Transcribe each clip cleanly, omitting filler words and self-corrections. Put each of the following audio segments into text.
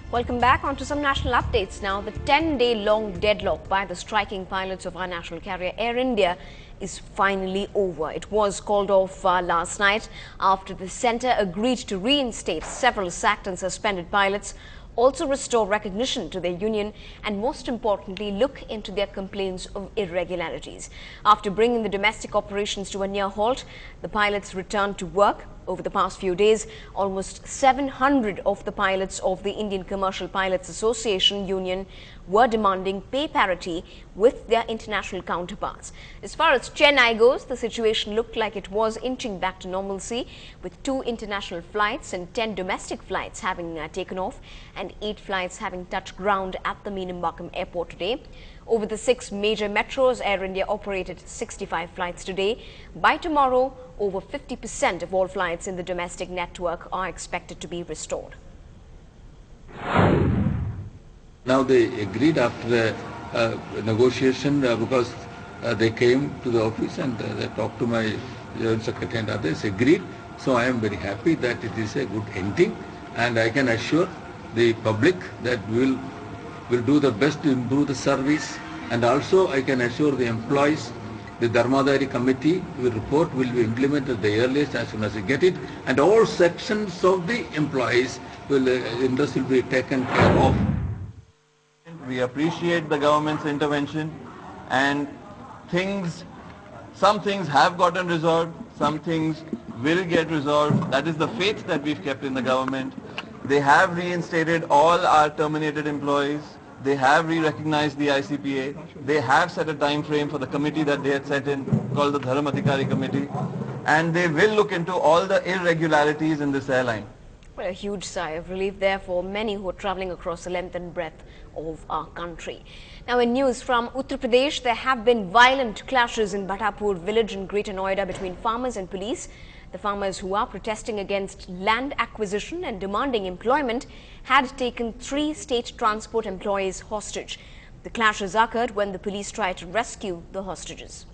Welcome back. On to some national updates now. The 10-day-long deadlock by the striking pilots of our national carrier Air India is finally over. It was called off last night after the centre agreed to reinstate several sacked and suspended pilots, also restore recognition to their union and most importantly look into their complaints of irregularities. After bringing the domestic operations to a near halt, the pilots returned to work. Over the past few days, almost 700 of the pilots of the Indian Commercial Pilots Association Union were demanding pay parity with their international counterparts. As far as Chennai goes, the situation looked like it was inching back to normalcy, with 2 international flights and 10 domestic flights having taken off and 8 flights having touched ground at the Meenambakkam airport today. Over the 6 major metros, Air India operated 65 flights today. By tomorrow, over 50% of all flights in the domestic network are expected to be restored. Now they agreed after a negotiation because they came to the office and they talked to my Joint Secretary and others, agreed. So I am very happy that it is a good ending, and I can assure the public that we will do the best to improve the service, and also I can assure the employees the Dharmadari committee report will be implemented the earliest as soon as we get it, and all sections of the employees will interest will be taken care of. We appreciate the government's intervention, and some things have gotten resolved, some things will get resolved. That is the faith that we've kept in the government. They have reinstated all our terminated employees. They have re-recognized the ICPA. They have set a time frame for the committee that they had set in, called the Dharmadhikari Committee, and they will look into all the irregularities in this airline. Well, a huge sigh of relief there for many who are travelling across the length and breadth of our country. Now, in news from Uttar Pradesh, there have been violent clashes in Bhattapur village in Greater Noida between farmers and police. The farmers who are protesting against land acquisition and demanding employment had taken 3 state transport employees hostage. The clashes occurred when the police tried to rescue the hostages.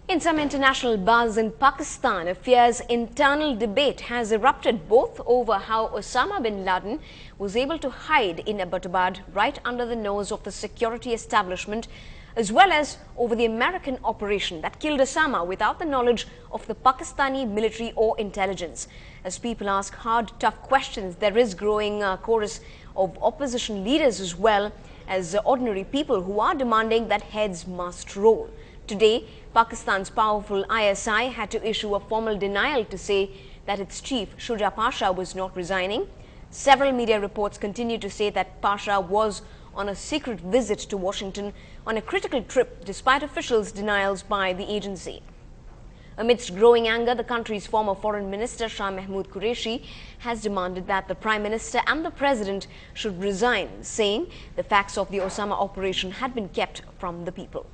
In some international buzz in Pakistan, a fierce internal debate has erupted both over how Osama bin Laden was able to hide in Abbottabad right under the nose of the security establishment, as well as over the American operation that killed Osama without the knowledge of the Pakistani military or intelligence. As people ask hard, tough questions, there is growing chorus of opposition leaders as well as ordinary people who are demanding that heads must roll. Today, Pakistan's powerful ISI had to issue a formal denial to say that its chief, Shuja Pasha, was not resigning. Several media reports continue to say that Pasha was on a secret visit to Washington on a critical trip, despite officials' denials by the agency. Amidst growing anger, the country's former Foreign Minister Shah Mahmood Qureshi has demanded that the Prime Minister and the President should resign, saying the facts of the Osama operation had been kept from the people.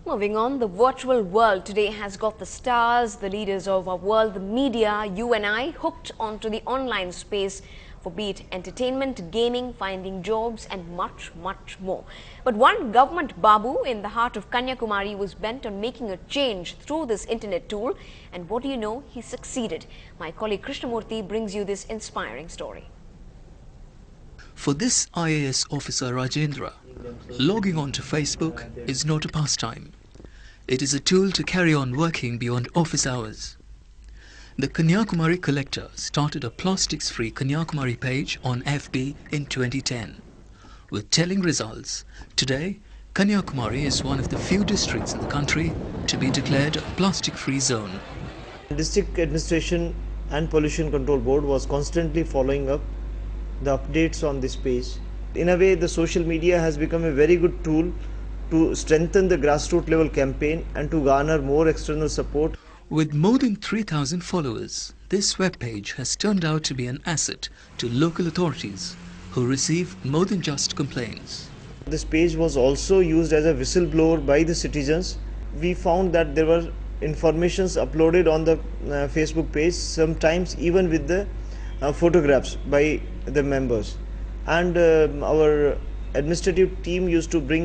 Moving on, the virtual world today has got the stars, the leaders of our world, the media, you and I, hooked onto the online space for be it entertainment, gaming, finding jobs and much, much more. But one government babu in the heart of Kanyakumari was bent on making a change through this internet tool, and what do you know, he succeeded. My colleague Krishnamurthy brings you this inspiring story. For this IAS officer Rajendra, logging onto Facebook is not a pastime. It is a tool to carry on working beyond office hours. The Kanyakumari collector started a plastics-free Kanyakumari page on FB in 2010. With telling results, today Kanyakumari is one of the few districts in the country to be declared a plastic-free zone. District Administration and Pollution Control Board was constantly following up the updates on this page. In a way, the social media has become a very good tool to strengthen the grassroots level campaign and to garner more external support. With more than 3,000 followers, this webpage has turned out to be an asset to local authorities who receive more than just complaints. This page was also used as a whistleblower by the citizens. We found that there were informations uploaded on the Facebook page, sometimes even with the photographs by the members. And our administrative team used to bring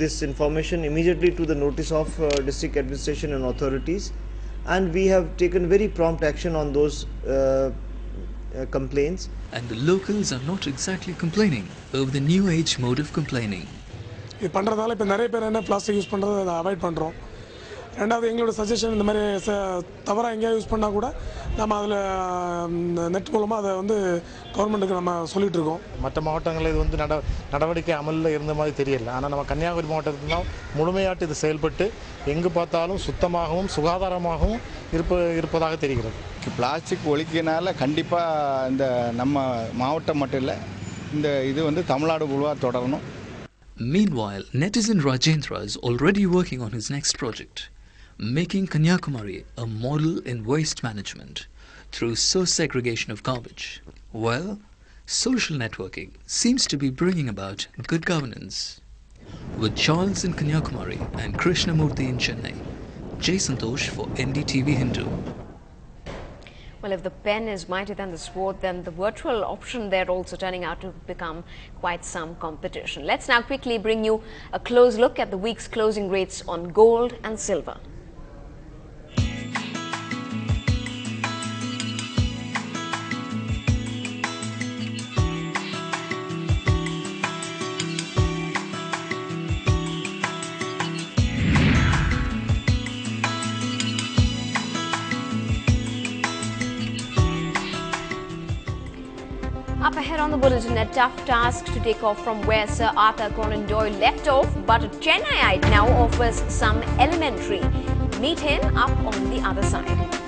this information immediately to the notice of district administration and authorities, and we have taken very prompt action on those complaints. And the locals are not exactly complaining over the new age mode of complaining. இது பண்ணுறதால இப்போ நிறைய பேர் என்ன plastic use பண்ணுறது அதை avoid பண்ணுறோம். ரெண்டாவது எங்களோட சஜஷன் இந்த மாதிரி தவறாக எங்கேயா யூஸ் பண்ணால் கூட நம்ம அதில் நெட் மூலமாக அதை வந்து கவர்மெண்ட்டுக்கு நம்ம சொல்லிகிட்டு இருக்கோம். மற்ற மாவட்டங்களில் இது வந்து நடவடிக்கை அமலில் இருந்த மாதிரி தெரியல. ஆனால் நம்ம கன்னியாகுமரி மாவட்டத்தில் தான் முழுமையாட்டு இது செயல்பட்டு எங்கு பார்த்தாலும் சுத்தமாகவும் சுகாதாரமாகவும் இருப்பதாக தெரிகிறது. பிளாஸ்டிக் ஒழிக்கிறனால கண்டிப்பாக இந்த நம்ம மாவட்டம் மட்டும் இல்லை, இந்த இது வந்து தமிழ்நாடு முழுவதும் தொடரணும். Meanwhile, netizen Rajendra is already working on his next project, making Kanyakumari a model in waste management through source segregation of garbage. Well, social networking seems to be bringing about good governance. With Charles in Kanyakumari and Krishnamurthy in Chennai, Jay Santosh for NDTV Hindu. Well, if the pen is mightier than the sword, then the virtual option there also turning out to become quite some competition. Let's now quickly bring you a close look at the week's closing rates on gold and silver. Up ahead on the bulletin, a tough task to take off from where Sir Arthur Conan Doyle left off, but a Chennaiite now offers some elementary. Meet him up on the other side.